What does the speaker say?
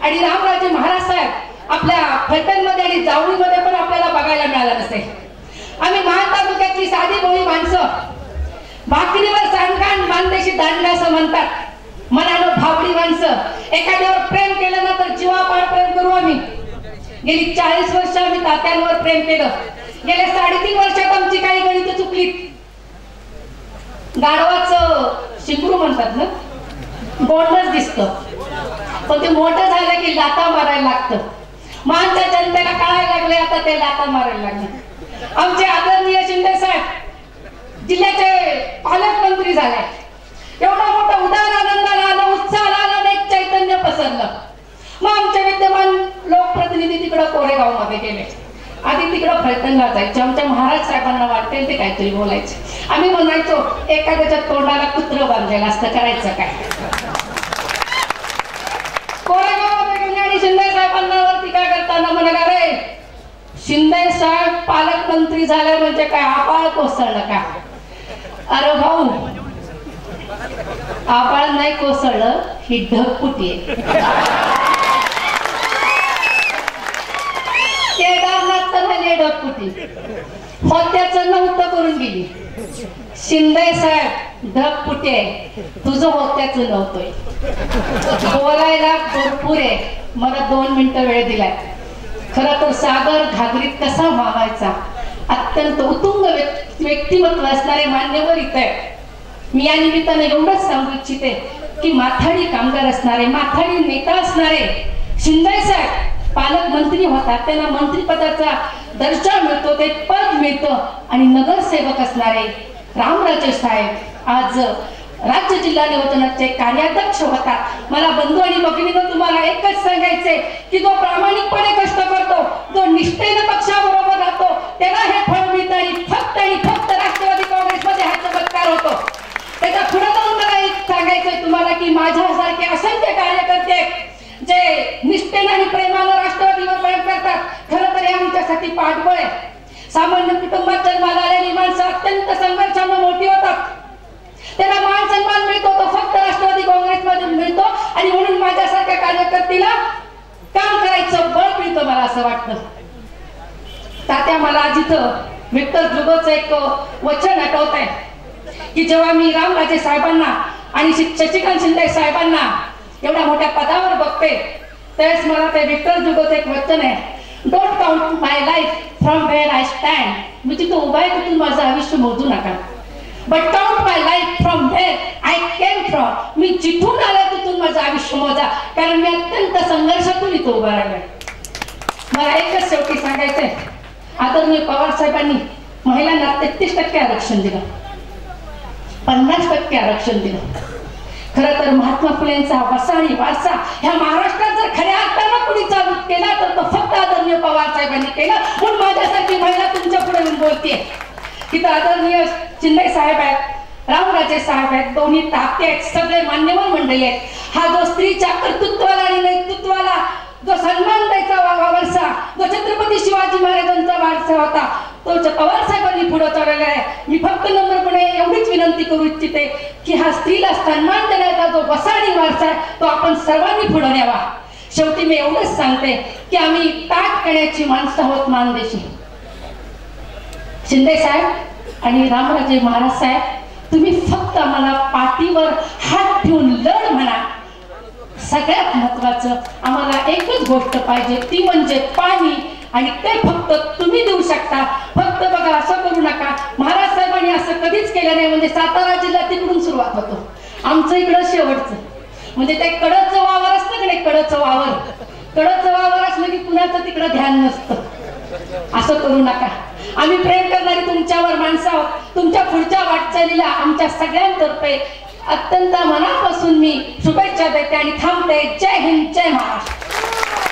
आणि रामराजे महाराज साहेब आपल्या फलटणमध्ये आणि जावळीमध्ये पण आपल्याला बघायला मिळालं नसेल. आम्ही मान तालुक्यातली साधी भोळी माणसं, भाकरीवर सांडगाण मानदेशी दांडगा असं म्हणतात. मनानं भावडी माणसं, एखाद्यावर प्रेम केलं ना तर जीवापाड प्रेम करू आम्ही. गेली 40 वर्ष आम्ही तात्यांवर प्रेम केलं. गेल्या 3.5 वर्षात आमची काही गणित चुकलीत. गाढवाचं शिंगरू म्हणतात ना, गोंडच दिसतं, पण ते मोठं झालं की लाता मारायला लागतं. मानच्या जनतेला कळायला लागले आता ते लाता मारायला लागले. आमचे आदरणीय शिंदे साहेब जिल्ह्याचे पालकमंत्री झाले. एवढा मोठा उदार आनंदाला आला, उत्साहाला आला, एक चैतन्य पसरलं. मग आमचे विद्यमान लोकप्रतिनिधी तिकडं कोरेगाव मध्ये गेले. आधी तिकडं फलटणला जायचे. आमच्या महाराज साहेबांना वाटते ते काहीतरी बोलायचे. आम्ही म्हणायचो एखाद्याच्या तोंडाला कुत्र बांधलेलं असतं, करायचं काय. कोरेगावमध्ये गेले आणि शिंदे साहेबांना टीका करताना म्हणाला, रे शिंदे साहेब पालकमंत्री झाले म्हणजे काय आबाळ कोसळलं का. अरे भाऊ, आबाळ नाही कोसळलं, ही ढगफुटी आहे. केदारनाथ तर झाली ढगफुटी, होत्याचं नव्हतं करून गेली. शिंदे साहेब ढगफुटी आहे, तुझं होत्याचं नव्हतंय. बोलायला भरपूर आहे, मला 2 मिनिटं वेळ दिलाय. खरं तर सागर घागरीत कसा मावायचा अत्यंत उत्तुंग व्यक्तिमत्व असणारे मान्यवर इथे आहे. मी या निमित्ताने एवढंच सांगू इच्छिते की माथाडी कामगार असणारे, माथाडी नेता असणारे शिंदे साहेब पालकमंत्री होतात, त्यांना मंत्रिपदाचा दर्जा मिळतो, ते पद मिळतं. आणि नगरसेवक असणारे रामराजे साहेब आज राज्य जिल्हा नियोजनाचे कार्याध्यक्ष होतात. मला बंधू आणि भगिनींनो तुम्हाला एकच सांगायचे की जो प्रामाणिकपणे कष्ट करतो, जो निष्ठेने पक्षाबरोबर राहतो, त्याला हे फळ मिळतं. आणि फक्त राष्ट्रवादी काँग्रेसमध्ये हा चमत्कार होतो. त्याच्या पुढे जाऊन मला एक सांगायचंय तुम्हाला की माझ्यासारखे असंख्य कार्यकर्ते जे निष्ठेने आणि प्रेमानं राष्ट्रवादीवर प्रेम करतात. खरं तर हे आमच्यासाठी पाठबळ आहे. सामान्य कुटुंबात जन्माला आलेली माणसं अत्यंत संघर्षाने मोठी होतात. त्यांना मान सन्मान मिळतो तो फक्त राष्ट्रवादी काँग्रेसमधून मिळतो. आणि म्हणून माझ्यासारख्या कार्यकर्त्याला काम करायचं बळ मिळतं, मला असं वाटतं. तात्या, मला जिथं विक्टर जुगोचं एक वचन आठवत आहे की जेव्हा मी रामराजे साहेबांना आणि शशिकांत शिंदे साहेबांना एवढ्या मोठ्या पदावर बघते त्यावेळेस मला ते विक्टर जुगोचं एक वचन आहे, don't count my life from where I stand. मी जिथं उभा आहे तिथून माझं आयुष्य मोजू नका, but count my life from where I came from. मी जिथून आले तिथून माझं आयुष्य मोजा, कारण मी अत्यंत संघर्षातून इथं उभा राहिलोय. मला एकच शेवटी सांगायचंय, आदरणीय पवार साहेबांनी महिलांना 33% आरक्षण दिलं, 50% आरक्षण दिलं. खरं तर महात्मा फुलेंचा वसाहती वारसा ह्या महाराष्ट्रात जर खऱ्या अर्थानं कुणी चालू केला तर तो फक्त आदरणीय पवार साहेबांनी केला. म्हणून माझ्यासारखी महिला तुमच्या पुढे येऊन बोलते. तिथं आदरणीय शिंदे साहेब आहेत, रामराजे साहेब आहेत, दोन्ही तात्या आहेत, सगळे मान्यवर मंडळी आहेत. हा जो स्त्रीच्या कर्तृत्वाला आणि नेतृत्वाला जो सन्मान द्यायचा वारसा, जो छत्रपती शिवाजी महाराजांचा वारसा होता, तो पवार साहेबांनी पुढे चालवलेला आहे. मी फक्त नम्रपणे एवढीच विनंती करू इच्छिते की हा स्त्रीला सन्मान देण्याचा जो वसाहती वारसा आहे तो आपण सर्वांनी पुढे न्यावा. शेवटी मी एवढंच सांगते की आम्ही ताट करण्याची माणसं आहोत मानदेशी. शिंदे साहेब आणि रामराजे महाराज साहेब, तुम्ही फक्त आम्हाला पाठीवर हात ठेवून लढ म्हणा. सगळ्यात महत्वाचं आम्हाला एकच गोष्ट पाहिजे, ती म्हणजे पाणी. आणि ते फक्त तुम्ही देऊ शकता. फक्त बघा, असं करू नका, महाराज साहेबांनी असं कधीच केलं नाही. म्हणजे सातारा जिल्हा तिकडून सुरुवात होतो, आमचं इकडं शेवटचं. म्हणजे ते कडचं वावर असतं की नाही, कडचं वावर असलं की कुणाचं तिकडं ध्यान नसतं. असं करू नका. आम्ही प्रेम करणारी तुमच्यावर माणसं आहोत. तुमच्या पुढच्या वाटचालीला आमच्या सगळ्यांतर्फे अत्यंत मनापासून मी शुभेच्छा देते आणि थांबते. जय हिंद, जय महाराष्ट्र.